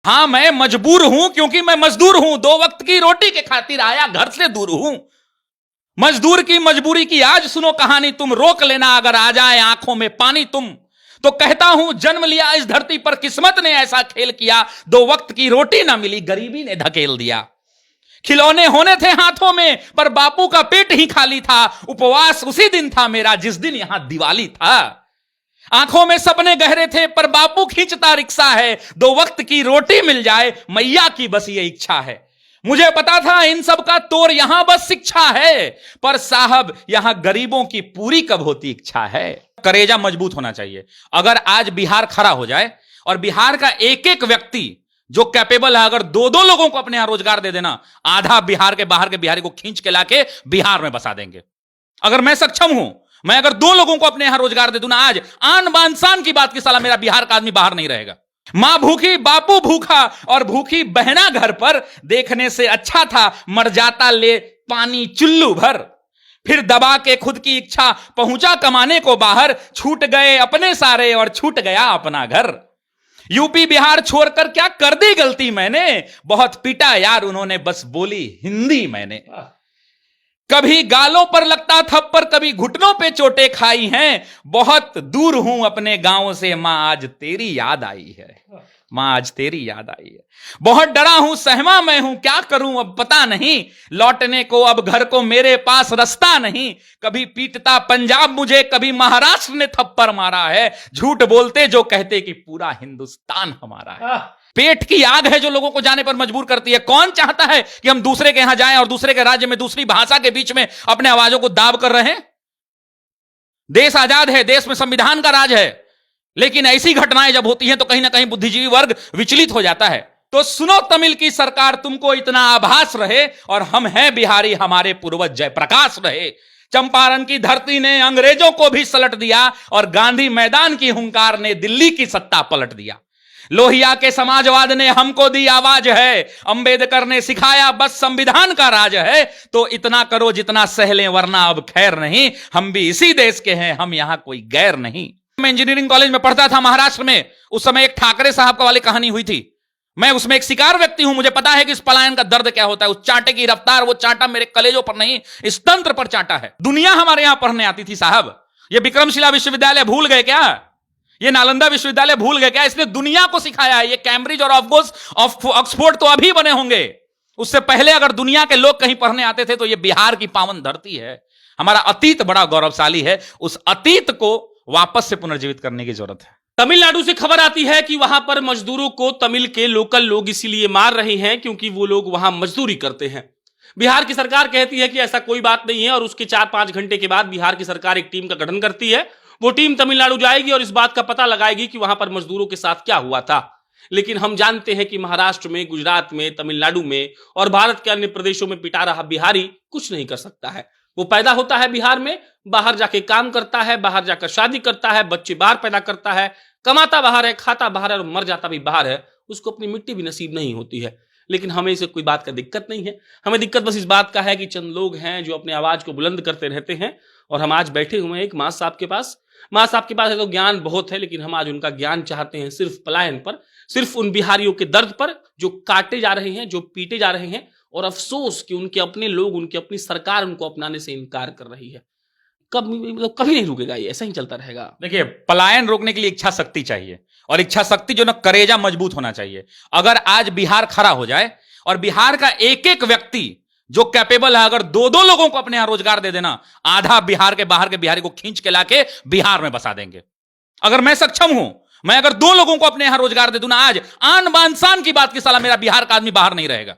हां, मैं मजबूर हूं क्योंकि मैं मजदूर हूं, 2 वक्त की रोटी के खातिर आया घर से दूर हूं। मजदूर की मजबूरी की आज सुनो कहानी, तुम रोक लेना अगर आ जाए आंखों में पानी तुम। तो कहता हूं जन्म लिया इस धरती पर, किस्मत ने ऐसा खेल किया, 2 वक्त की रोटी ना मिली, गरीबी ने धकेल दिया। खिलौने होने थे हाथों में पर बापू का पेट ही खाली था, उपवास उसी दिन था मेरा जिस दिन यहां दिवाली था। आंखों में सपने गहरे थे पर बापू खींचता रिक्शा है, 2 वक्त की रोटी मिल जाए मैया की बस ये इच्छा है। मुझे पता था इन सब का तोर यहां बस शिक्षा है, पर साहब यहां गरीबों की पूरी कब होती इच्छा है। करेजा मजबूत होना चाहिए। अगर आज बिहार खड़ा हो जाए और बिहार का एक एक व्यक्ति जो कैपेबल है, अगर 2-2 लोगों को अपने यहां रोजगार दे देना, आधा बिहार के बाहर के बिहारी को खींच के लाके बिहार में बसा देंगे। अगर मैं सक्षम हूं, मैं अगर 2 लोगों को अपने यहां रोजगार दे दूं ना, आज आन बान शान की बात की सलाह, मेरा बिहार का आदमी बाहर नहीं रहेगा। मां भूखी बापू भूखा और भूखी बहना घर पर, देखने से अच्छा था मर जाता ले पानी चुल्लू भर। फिर दबा के खुद की इच्छा पहुंचा कमाने को बाहर, छूट गए अपने सारे और छूट गया अपना घर। यूपी बिहार छोड़कर क्या कर दी गलती मैंने, बहुत पिटा यार उन्होंने बस बोली हिंदी मैंने। कभी गालों पर लगता थप्पड़, कभी घुटनों पे चोटें खाई हैं, बहुत दूर हूं अपने गांव से मां आज तेरी याद आई है, मां आज तेरी याद आई है। बहुत डरा हूं सहमा मैं हूं, क्या करूं अब पता नहीं, लौटने को अब घर को मेरे पास रास्ता नहीं। कभी पीटता पंजाब मुझे, कभी महाराष्ट्र ने थप्पड़ मारा है, झूठ बोलते जो कहते कि पूरा हिंदुस्तान हमारा है। पेट की आग है जो लोगों को जाने पर मजबूर करती है। कौन चाहता है कि हम दूसरे के यहां जाएं और दूसरे के राज्य में दूसरी भाषा के बीच में अपने आवाजों को दाब कर रहे हैं। देश आजाद है, देश में संविधान का राज है, लेकिन ऐसी घटनाएं जब होती हैं तो कहीं ना कहीं बुद्धिजीवी वर्ग विचलित हो जाता है। तो सुनो तमिल की सरकार, तुमको इतना आभास रहे और हम हैं बिहारी, हमारे पूर्वज जयप्रकाश रहे। चंपारण की धरती ने अंग्रेजों को भी सलट दिया और गांधी मैदान की हुंकार ने दिल्ली की सत्ता पलट दिया। लोहिया के समाजवाद ने हमको दी आवाज है, अंबेडकर ने सिखाया बस संविधान का राज है। तो इतना करो जितना सहले वरना अब खैर नहीं, हम भी इसी देश के हैं, हम यहां कोई गैर नहीं। मैं इंजीनियरिंग कॉलेज में पढ़ता था महाराष्ट्र में, उस समय एक ठाकरे साहब का वाली कहानी हुई थी। मैं उसमें एक शिकार व्यक्ति हूं, मुझे पता है कि इस पलायन का दर्द क्या होता है। उस चांटे की रफ्तार, वो चांटा मेरे कलेजों पर नहीं इस तंत्र पर चांटा है। दुनिया हमारे यहां पढ़ने आती थी साहब। ये विक्रमशिला विश्वविद्यालय भूल गए क्या? ये नालंदा विश्वविद्यालय भूल गए क्या? इसने दुनिया को सिखाया है। ये कैम्ब्रिज और ऑक्सफोर्ड तो अभी बने होंगे, उससे पहले अगर दुनिया के लोग कहीं पढ़ने आते थे तो ये बिहार की पावन धरती है। हमारा अतीत बड़ा गौरवशाली है, उस अतीत को वापस से पुनर्जीवित करने की जरूरत है। तमिलनाडु से खबर आती है कि वहां पर मजदूरों को तमिल के लोकल लोग इसीलिए मार रहे हैं क्योंकि वो लोग वहां मजदूरी करते हैं। बिहार की सरकार कहती है कि ऐसा कोई बात नहीं है और उसके 4-5 घंटे के बाद बिहार की सरकार एक टीम का गठन करती है। वो टीम तमिलनाडु जाएगी और इस बात का पता लगाएगी कि वहां पर मजदूरों के साथ क्या हुआ था। लेकिन हम जानते हैं कि महाराष्ट्र में, गुजरात में, तमिलनाडु में और भारत के अन्य प्रदेशों में पिटा रहा बिहारी कुछ नहीं कर सकता है। वो पैदा होता है बिहार में, बाहर जाके काम करता है, बाहर जाकर शादी करता है, बच्चे बाहर पैदा करता है, कमाता बाहर है, खाता बाहर है और मर जाता भी बाहर है। उसको अपनी मिट्टी भी नसीब नहीं होती है। लेकिन हमें इसे कोई बात का दिक्कत नहीं है। हमें दिक्कत बस इस बात का है कि चंद लोग हैं जो अपने आवाज को बुलंद करते रहते हैं। और हम आज बैठे हुए हैं एक मां साहब के पास। मां साहब के पास है तो ज्ञान बहुत है, लेकिन हम आज उनका ज्ञान चाहते हैं सिर्फ पलायन पर, सिर्फ उन बिहारियों के दर्द पर जो काटे जा रहे हैं, जो पीटे जा रहे हैं, और अफसोस कि उनके अपने लोग, उनकी अपनी सरकार उनको अपनाने से इनकार कर रही है। कभी नहीं रुकेगा, ये ऐसा ही चलता रहेगा। देखिए, पलायन रोकने के लिए इच्छा शक्ति चाहिए, और इच्छा शक्ति जो ना करेजा मजबूत होना चाहिए। अगर आज बिहार खड़ा हो जाए और बिहार का एक एक व्यक्ति जो कैपेबल है, अगर 2-2 लोगों को अपने यहां रोजगार दे देना, आधा बिहार के बाहर के बिहारी को खींच के लाके बिहार में बसा देंगे। अगर मैं सक्षम हूं, मैं अगर 2 लोगों को अपने यहां रोजगार दे दूं ना, आज आन बान शान की बात की सलाह, मेरा बिहार का आदमी बाहर नहीं रहेगा।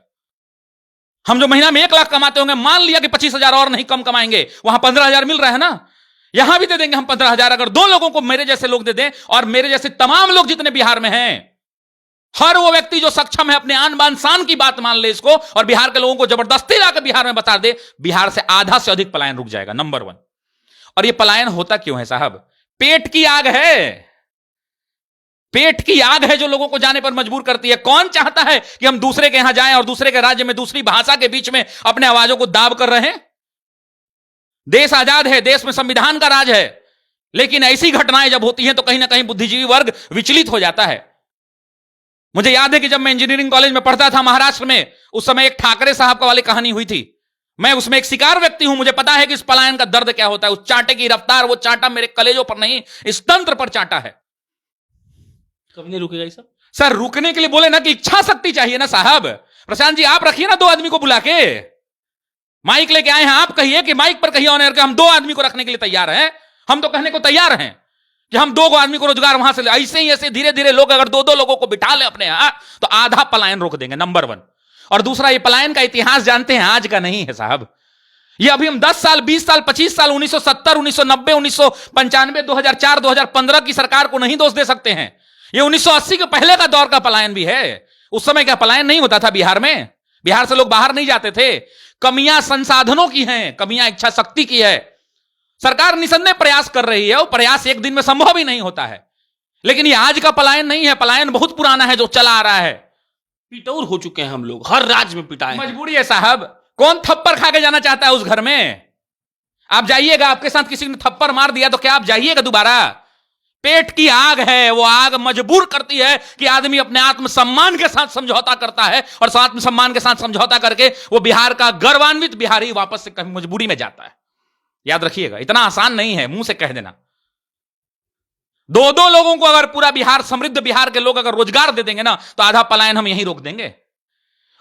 हम जो महीना में 1 लाख कमाते होंगे, मान लिया कि 25,000 और नहीं कम कमाएंगे, वहां 15,000 मिल रहा है ना, यहां भी दे देंगे हम 15,000। अगर 2 लोगों को मेरे जैसे लोग दे दें, और मेरे जैसे तमाम लोग जितने बिहार में हैं, हर वो व्यक्ति जो सक्षम है अपने आन बान शान की बात मान ले इसको, और बिहार के लोगों को जबरदस्ती लाकर बिहार में बता दे, बिहार से आधा से अधिक पलायन रुक जाएगा, नंबर 1। और ये पलायन होता क्यों है साहब? पेट की आग है। पेट की आग है जो लोगों को जाने पर मजबूर करती है। कौन चाहता है कि हम दूसरे के यहां जाएं और दूसरे के राज्य में दूसरी भाषा के बीच में अपने आवाजों को दाब कर रहे हैं? देश आजाद है, देश में संविधान का राज है, लेकिन ऐसी घटनाएं जब होती हैं तो कहीं ना कहीं बुद्धिजीवी वर्ग विचलित हो जाता है। मुझे याद है कि जब मैं इंजीनियरिंग कॉलेज में पढ़ता था महाराष्ट्र में, उस समय एक ठाकरे साहब का वाली कहानी हुई थी। मैं उसमें एक शिकार व्यक्ति हूं, मुझे पता है कि इस पलायन का दर्द क्या होता है। उस चांटे की रफ्तार, वो चांटा मेरे कलेजों पर नहीं, इस तंत्र पर चांटा है। कभी नहीं रुकेगा ये सब। सर रुकने के लिए बोले ना कि इच्छा शक्ति चाहिए ना साहब। प्रशांत जी आप रखिए ना 2 आदमी को बुला के, माइक लेके आए हैं, आप कहिए कि माइक पर कहिए ऑन एयर के हम 2 आदमी को रखने के लिए तैयार हैं। हम तो कहने को तैयार हैं कि हम 2 आदमी को रोजगार वहां से ले। ऐसे ही ऐसे धीरे धीरे लोग अगर 2 लोगों को बिठा ले अपने यहां, तो आधा पलायन रोक देंगे, नंबर 1। और दूसरा, ये पलायन का इतिहास जानते हैं, आज का नहीं है साहब। ये अभी हम 10 साल, 20 साल, 25 साल, 1970, 1990, 1995, 2004, 2015 की सरकार को नहीं दोष दे सकते हैं। ये 1980 के पहले का दौर का पलायन भी है। उस समय क्या पलायन नहीं होता था बिहार में? बिहार से लोग बाहर नहीं जाते थे। कमियां संसाधनों की हैं, कमियां इच्छा शक्ति की है। सरकार निसंदेह प्रयास कर रही है, वो प्रयास एक दिन में संभव ही नहीं होता है। लेकिन ये आज का पलायन नहीं है, पलायन बहुत पुराना है जो चला आ रहा है। पिटौर हो चुके हैं हम लोग, हर राज्य में पिटाए हैं। मजबूरी है साहब। कौन थप्पड़ खा के जाना चाहता है उस घर में? आप जाइएगा, आपके साथ किसी ने थप्पड़ मार दिया तो क्या आप जाइएगा दोबारा? पेट की आग है, वो आग मजबूर करती है कि आदमी अपने आत्मसम्मान के साथ समझौता करता है, और आत्मसम्मान के साथ समझौता करके वो बिहार का गर्वान्वित बिहारी वापस से कभी मजबूरी में जाता है। याद रखिएगा, इतना आसान नहीं है मुंह से कह देना। 2 लोगों को अगर पूरा बिहार, समृद्ध बिहार के लोग अगर रोजगार दे देंगे ना, तो आधा पलायन हम यहीं रोक देंगे।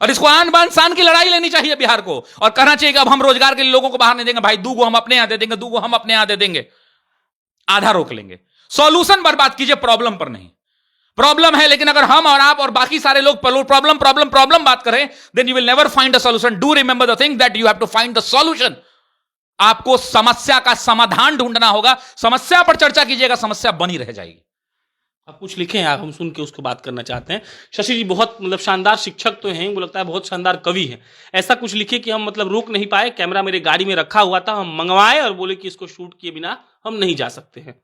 और इसको आन बान शान की लड़ाई लेनी चाहिए बिहार को, और कहना चाहिए कि अब हम रोजगार के लिए लोगों को बाहर नहीं देंगे भाई, 2 हम अपने यहां दे देंगे, 2 हम अपने यहां दे देंगे। आधा रोक लेंगे। सॉल्यूशन बर्बाद कीजिए, प्रॉब्लम पर नहीं। प्रॉब्लम है, लेकिन अगर हम और आप और बाकी सारे लोग प्रॉब्लम प्रॉब्लम प्रॉब्लम बात करें, then you will never find a solution. Do remember the thing that you have to find the solution. आपको समस्या का समाधान ढूंढना होगा। समस्या पर चर्चा कीजिएगा, समस्या बनी रह जाएगी। आप कुछ लिखे हैं, आप हम सुन के उसको बात करना चाहते हैं। शशि जी बहुत मतलब शानदार शिक्षक तो हैं, वो लगता है बहुत शानदार कवि हैं। ऐसा कुछ लिखे कि हम मतलब रोक नहीं पाए, कैमरा मेरे गाड़ी में रखा हुआ था, हम मंगवाए और बोले कि इसको शूट किए बिना हम नहीं जा सकते हैं।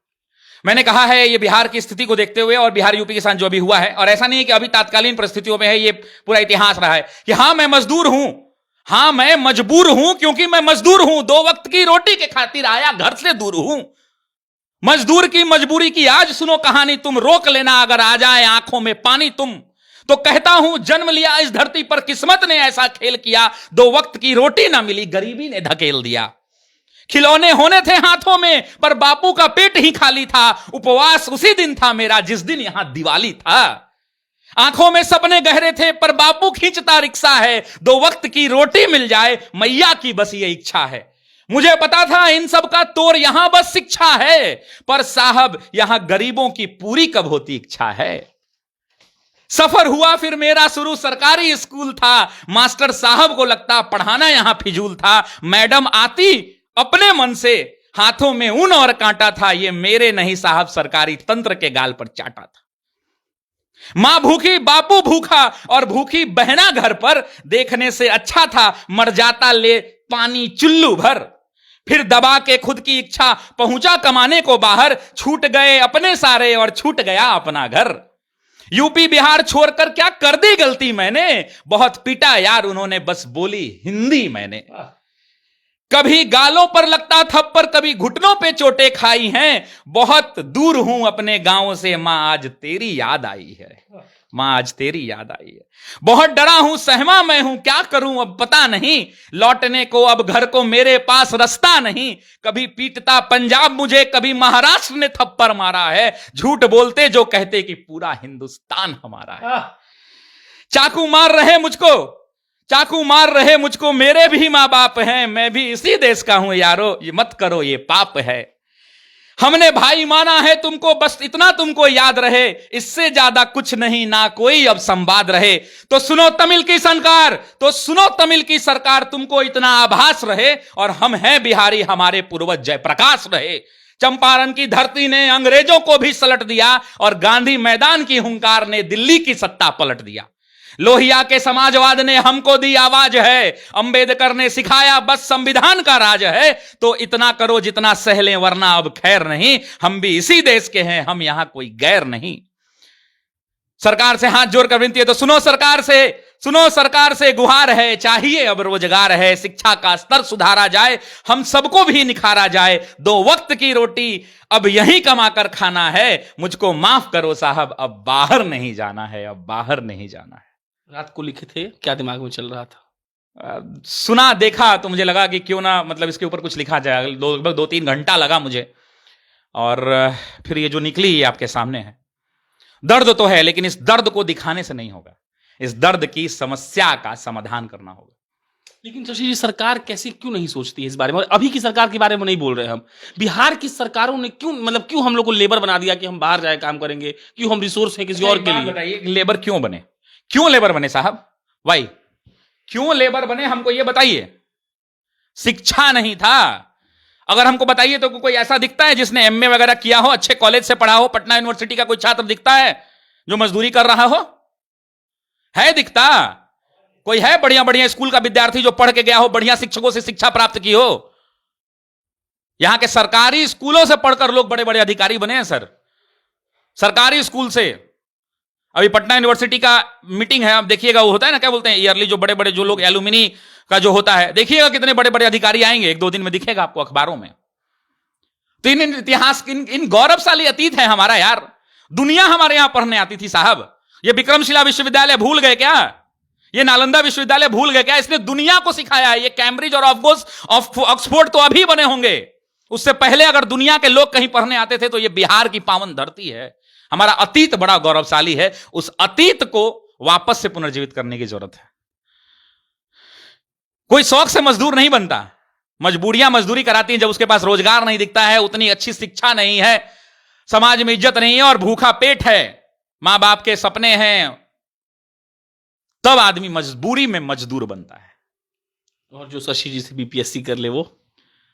मैंने कहा है ये बिहार की स्थिति को देखते हुए और बिहार यूपी के साथ जो भी हुआ है, और ऐसा नहीं है कि अभी तात्कालीन परिस्थितियों में है, ये पूरा इतिहास रहा है कि हां मैं मजदूर हूं, हां मैं मजबूर हूं, क्योंकि मैं मजदूर हूं, 2 वक्त की रोटी के खातिर आया घर से दूर हूं। मजदूर की मजबूरी की आज सुनो कहानी, तुम रोक लेना अगर आ जाए आंखों में पानी तुम। तो कहता हूं जन्म लिया इस धरती पर, किस्मत ने ऐसा खेल किया, 2 वक्त की रोटी ना मिली, गरीबी ने धकेल दिया। खिलौने होने थे हाथों में, पर बापू का पेट ही खाली था। उपवास उसी दिन था मेरा जिस दिन यहां दिवाली था। आंखों में सपने गहरे थे, पर बापू खींचता रिक्शा है। 2 वक्त की रोटी मिल जाए, मैया की बस ये इच्छा है। मुझे पता था इन सब का तोर यहां बस शिक्षा है, पर साहब यहां गरीबों की पूरी कब होती इच्छा है। सफर हुआ फिर मेरा शुरू, सरकारी स्कूल था, मास्टर साहब को लगता पढ़ाना यहां फिजूल था। मैडम आती अपने मन से, हाथों में ऊन और कांटा था, ये मेरे नहीं साहब सरकारी तंत्र के गाल पर चाटा था। मां भूखी बापू भूखा, और भूखी बहना घर पर, देखने से अच्छा था मर जाता ले पानी चुल्लू भर। फिर दबा के खुद की इच्छा पहुंचा कमाने को बाहर, छूट गए अपने सारे और छूट गया अपना घर। यूपी बिहार छोड़कर क्या कर दी गलती मैंने, बहुत पीटा यार उन्होंने बस बोली हिंदी मैंने। कभी गालों पर लगता थप्पड़, कभी घुटनों पे चोटें खाई हैं। बहुत दूर हूं अपने गांव से, मां आज तेरी याद आई है, मां आज तेरी याद आई है। बहुत डरा हूं सहमा मैं हूं, क्या करूं अब पता नहीं, लौटने को अब घर को मेरे पास रास्ता नहीं। कभी पीटता पंजाब मुझे, कभी महाराष्ट्र ने थप्पड़ मारा है। झूठ बोलते जो कहते कि पूरा हिंदुस्तान हमारा है। चाकू मार रहे मुझको, चाकू मार रहे मुझको, मेरे भी मां बाप हैं, मैं भी इसी देश का हूं यारो, ये मत करो ये पाप है। हमने भाई माना है तुमको, बस इतना तुमको याद रहे, इससे ज्यादा कुछ नहीं, ना कोई अब संवाद रहे। तो सुनो तमिल की सरकार, तो सुनो तमिल की सरकार, तुमको इतना आभास रहे, और हम हैं बिहारी, हमारे पूर्वज जयप्रकाश रहे। चंपारण की धरती ने अंग्रेजों को भी सलट दिया, और गांधी मैदान की हुंकार ने दिल्ली की सत्ता पलट दिया। लोहिया के समाजवाद ने हमको दी आवाज है, अंबेडकर ने सिखाया बस संविधान का राज है। तो इतना करो जितना सह लें, वरना अब खैर नहीं, हम भी इसी देश के हैं, हम यहां कोई गैर नहीं। सरकार से हाथ जोड़कर विनती है तो सुनो सरकार से गुहार है, चाहिए अब रोजगार है, शिक्षा का स्तर सुधारा जाए, हम सबको भी निखारा जाए, 2 वक्त की रोटी अब यहीं कमाकर खाना है, मुझको माफ करो साहब, अब बाहर नहीं जाना है, अब बाहर नहीं जाना है। रात को लिखे थे, क्या दिमाग में चल रहा था? सुना देखा तो मुझे लगा कि क्यों ना मतलब इसके ऊपर कुछ लिखा जाए। लगभग 2-3 घंटा लगा मुझे, और फिर ये जो निकली ये आपके सामने है। दर्द तो है, लेकिन इस दर्द को दिखाने से नहीं होगा, इस दर्द की समस्या का समाधान करना होगा। लेकिन शशि जी, सरकार कैसे क्यों नहीं सोचती है इस बारे में? और अभी की सरकार के बारे में नहीं बोल रहे हम, बिहार की सरकारों ने क्यों हम लोग को लेबर बना दिया कि हम बाहर जाए काम करेंगे, क्यों हम रिसोर्स है किसी और के लिए? बताइए, लेबर क्यों बने? क्यों लेबर बने साहब? वाई क्यों लेबर बने, हमको यह बताइए। शिक्षा नहीं था। अगर हमको बताइए तो कोई ऐसा दिखता है जिसने एमए वगैरह किया हो, अच्छे कॉलेज से पढ़ा हो, पटना यूनिवर्सिटी का कोई छात्र दिखता है जो मजदूरी कर रहा हो? है दिखता? कोई है बढ़िया बढ़िया स्कूल का विद्यार्थी जो पढ़ के गया हो, बढ़िया शिक्षकों से शिक्षा प्राप्त की हो? यहां के सरकारी स्कूलों से पढ़कर लोग बड़े बड़े अधिकारी बने हैं सर, सरकारी स्कूल से। अभी पटना यूनिवर्सिटी का मीटिंग है, आप देखिएगा, वो होता है ना, क्या बोलते हैं, ईयरली, जो बड़े बड़े जो लोग एलुमिनी का जो होता है, देखिएगा कितने बड़े बड़े अधिकारी आएंगे, 1-2 दिन में दिखेगा आपको अखबारों में। तो इन इतिहास, इन गौरवशाली अतीत है हमारा यार। दुनिया हमारे यहां पढ़ने आती थी साहब। ये विक्रमशिला विश्वविद्यालय भूल गए क्या? ये नालंदा विश्वविद्यालय भूल गए क्या? इसने दुनिया को सिखाया है। ये कैम्ब्रिज और ऑक्सफोर्ड तो अभी बने होंगे, उससे पहले अगर दुनिया के लोग कहीं पढ़ने आते थे तो ये बिहार की पावन धरती है। हमारा अतीत बड़ा गौरवशाली है, उस अतीत को वापस से पुनर्जीवित करने की जरूरत है। कोई शौक से मजदूर नहीं बनता, मजबूरियां मजदूरी कराती हैं। जब उसके पास रोजगार नहीं दिखता है, उतनी अच्छी शिक्षा नहीं है, समाज में इज्जत नहीं है और भूखा पेट है, मां बाप के सपने हैं, तब आदमी मजबूरी में मजदूर बनता है। और जो शशि जी से बीपीएससी कर ले वो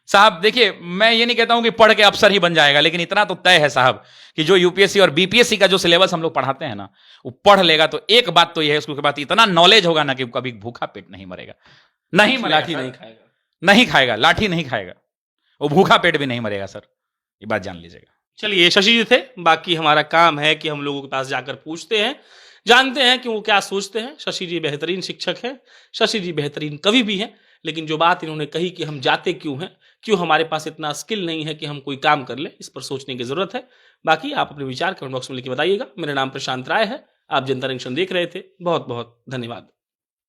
साहब, देखिए, मैं ये नहीं कहता हूं कि पढ़ के अफसर ही बन जाएगा, लेकिन इतना तो तय है साहब कि जो यूपीएससी और बीपीएससी का जो सिलेबस हम लोग पढ़ाते हैं ना, वो पढ़ लेगा तो एक बात तो यह है, उसके बाद इतना नॉलेज होगा ना कि कभी भूखा पेट नहीं मरेगा। नहीं मरेगा, लाठी नहीं खाएगा, नहीं खाएगा, लाठी नहीं खाएगा, वो भूखा पेट भी नहीं मरेगा सर, ये बात जान लीजिएगा। चलिए, शशि जी थे, बाकी हमारा काम है कि हम लोगों के पास जाकर पूछते हैं, जानते हैं कि वो क्या सोचते हैं। शशि जी बेहतरीन शिक्षक हैं, शशि जी बेहतरीन कवि भी हैं, लेकिन जो बात इन्होंने कही कि हम जाते क्यों हैं, क्यों हमारे पास इतना स्किल नहीं है कि हम कोई काम कर ले, इस पर सोचने की जरूरत है। बाकी आप अपने विचार कमेंट बॉक्स में लिख के बताइएगा। मेरा नाम प्रशांत राय है, आप जनता जंक्शन देख रहे थे। बहुत बहुत धन्यवाद।